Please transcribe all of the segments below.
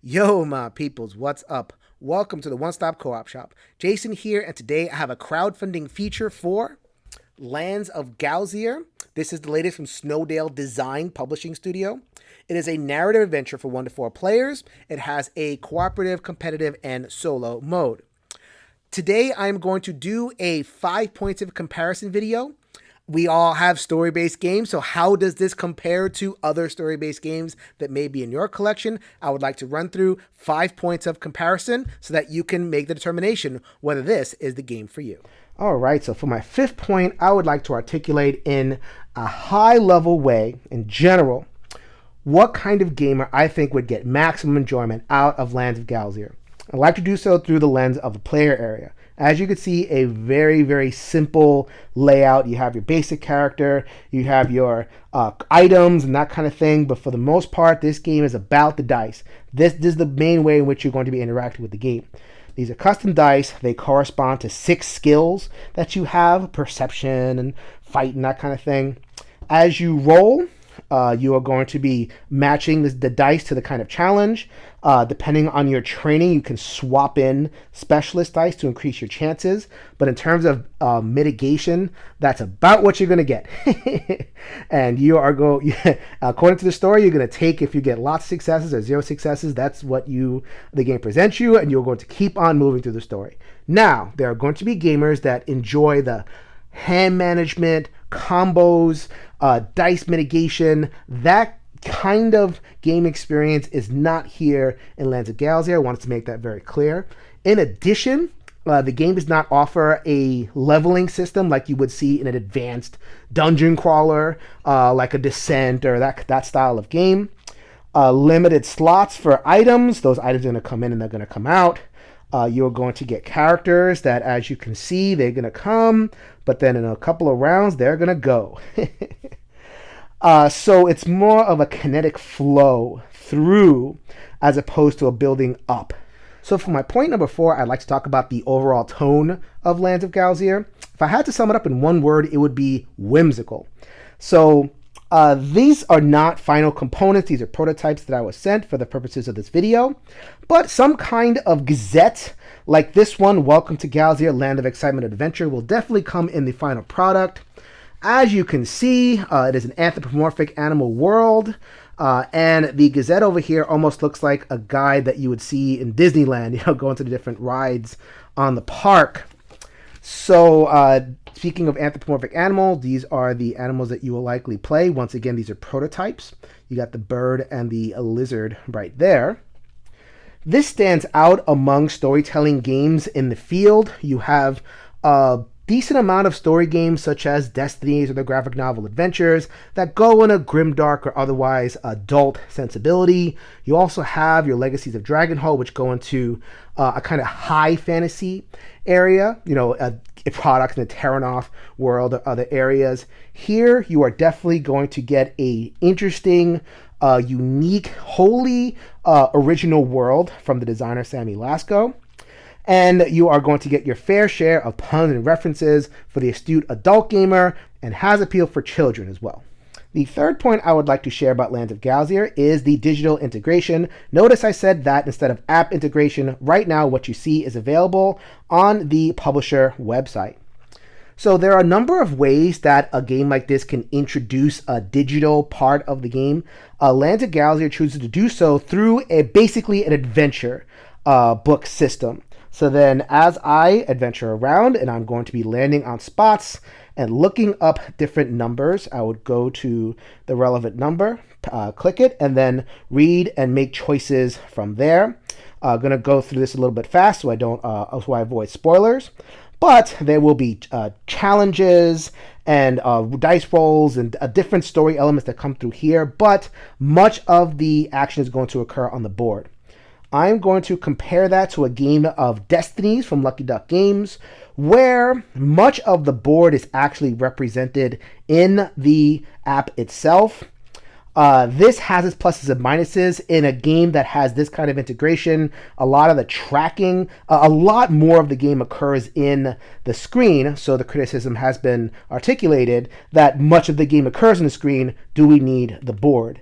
Yo, my peoples, what's up? Welcome to the One Stop Co op Shop. Jason here, and today I have a crowdfunding feature for Lands of Galzyr. This is the latest from Snowdale Design Publishing Studio. It is a narrative adventure for 1 to 4 players. It has a cooperative, competitive, and solo mode. Today I'm going to do a 5 points of comparison video. We all have story-based games, so how does this compare to other story-based games that may be in your collection? I would like to run through 5 points of comparison so that you can make the determination whether this is the game for you. All right, so for my 5th point, I would like to articulate in a high-level way, in general, what kind of gamer I think would get maximum enjoyment out of Lands of Galzyr. I'd like to do so through the lens of the player area. As you can see, a very, very simple layout. You have your basic character, you have your items and that kind of thing, but for the most part, this game is about the dice. This is the main way in which you're going to be interacting with the game. These are custom dice. They correspond to 6 skills that you have, perception and fight and that kind of thing. As you roll, you are going to be matching the dice to the kind of challenge. Depending on your training, you can swap in specialist dice to increase your chances. But in terms of mitigation, that's about what you're going to get. And you are according to the story, you're going to take, if you get lots of successes or 0 successes, that's what the game presents you, and you're going to keep on moving through the story. Now, there are going to be gamers that enjoy the hand management, combos, dice mitigation. That kind of game experience is not here in Lands of Galzyr. I wanted to make that very clear. In addition, the game does not offer a leveling system like you would see in an advanced dungeon crawler, like a Descent or that style of game. Limited slots for items. Those items are going to come in and they're going to come out. You're going to get characters that, as you can see, they're going to come, but then in a couple of rounds, they're going to go. So it's more of a kinetic flow through as opposed to a building up. So for my point number 4, I'd like to talk about the overall tone of Lands of Galzyr. If I had to sum it up in one word, it would be whimsical. So these are not final components. These are prototypes that I was sent for the purposes of this video. But some kind of gazette like this one, Welcome to Galzyr, Land of Excitement and Adventure, will definitely come in the final product. As you can see, it is an anthropomorphic animal world. And the gazette over here almost looks like a guide that you would see in Disneyland, going to the different rides on the park. So speaking of anthropomorphic animals, these are the animals that you will likely play. Once again, these are prototypes. You got the bird and the lizard right there. This stands out among storytelling games in the field. You have a decent amount of story games such as Destinies or the graphic novel Adventures that go in a grimdark or otherwise adult sensibility. You also have your Legacies of Dragonholt, which go into a kind of high fantasy area, a product in the Terranoff world or other areas. Here, you are definitely going to get a interesting, unique, wholly original world from the designer Sammy Lasco. And you are going to get your fair share of puns and references for the astute adult gamer, and has appeal for children as well. The third point I would like to share about Lands of Galzyr is the digital integration. Notice I said that instead of app integration. Right now, what you see is available on the publisher website. So there are a number of ways that a game like this can introduce a digital part of the game. Lands of Galzyr chooses to do so through basically an adventure book system. So then as I adventure around and I'm going to be landing on spots and looking up different numbers, I would go to the relevant number, click it, and then read and make choices from there. I'm going to go through this a little bit fast so I avoid spoilers. But there will be challenges and dice rolls and different story elements that come through here, but much of the action is going to occur on the board. I'm going to compare that to a game of Destinies from Lucky Duck Games, where much of the board is actually represented in the app itself. This has its pluses and minuses. In a game that has this kind of integration, a lot of the tracking, a lot more of the game occurs in the screen, so the criticism has been articulated that much of the game occurs in the screen. Do we need the board?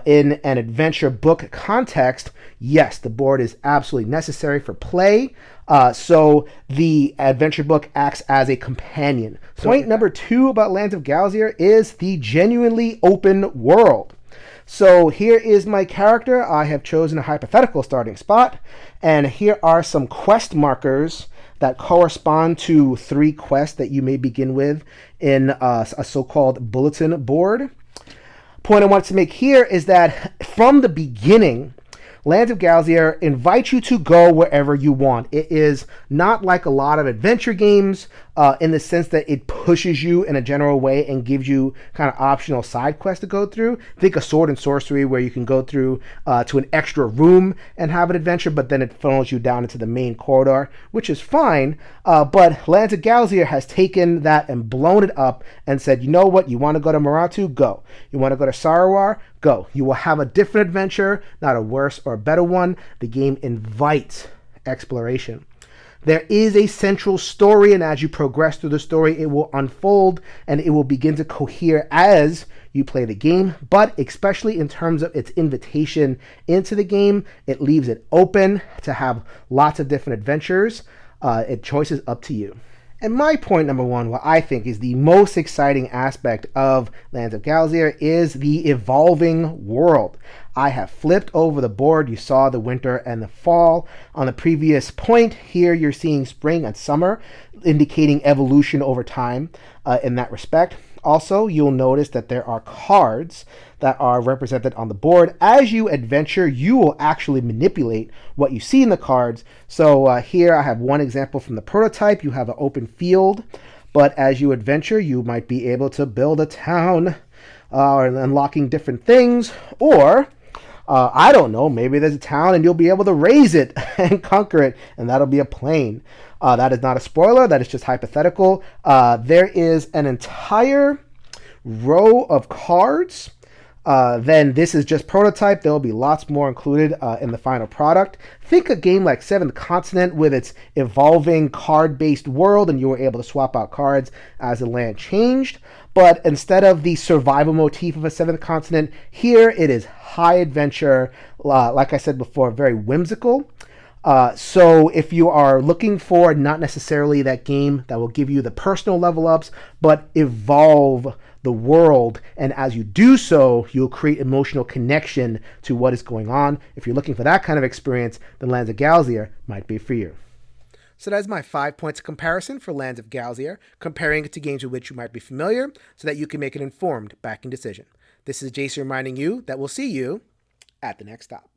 in an adventure book context, yes, the board is absolutely necessary for play. So the adventure book acts as a companion. Point number 2 about Lands of Galzyr is the genuinely open world. So here is my character. I have chosen a hypothetical starting spot, and here are some quest markers that correspond to 3 quests that you may begin with in a so-called bulletin board. Point I want to make here is that from the beginning, Lands of Galzyr invites you to go wherever you want. It is not like a lot of adventure games in the sense that it pushes you in a general way and gives you kind of optional side quests to go through. Think of Sword and Sorcery, where you can go through to an extra room and have an adventure, but then it funnels you down into the main corridor, which is fine. But Lands of Galzyr has taken that and blown it up and said, you know what, you want to go to Maratu? Go. You want to go to Sarawar? Go. You will have a different adventure, not a worse or a better one. The game invites exploration. There is a central story, and as you progress through the story, it will unfold and it will begin to cohere as you play the game. But especially in terms of its invitation into the game, it leaves it open to have lots of different adventures. Choices up to you. And my point number 1, what I think is the most exciting aspect of Lands of Galzyr, is the evolving world. I have flipped over the board. You saw the winter and the fall. On the previous point, here you're seeing spring and summer, indicating evolution over time in that respect. Also, you'll notice that there are cards that are represented on the board. As you adventure, you will actually manipulate what you see in the cards. So here I have one example from the prototype. You have an open field, but as you adventure, you might be able to build a town unlocking different things, or I don't know, maybe there's a town and you'll be able to raise it and conquer it, and that'll be a plane. That is not a spoiler, that is just hypothetical. There is an entire row of cards. Then this is just prototype. There will be lots more included in the final product. Think a game like Seventh Continent with its evolving card-based world, and you were able to swap out cards as the land changed. But instead of the survival motif of a Seventh Continent, here it is high adventure, like I said before, very whimsical. So if you are looking for not necessarily that game that will give you the personal level ups, but evolve the world, and as you do so, you'll create emotional connection to what is going on. If you're looking for that kind of experience, then Lands of Galzyr might be for you. So that's my 5 points of comparison for Lands of Galzyr, comparing it to games with which you might be familiar, so that you can make an informed backing decision. This is Jason reminding you that we'll see you at the next stop.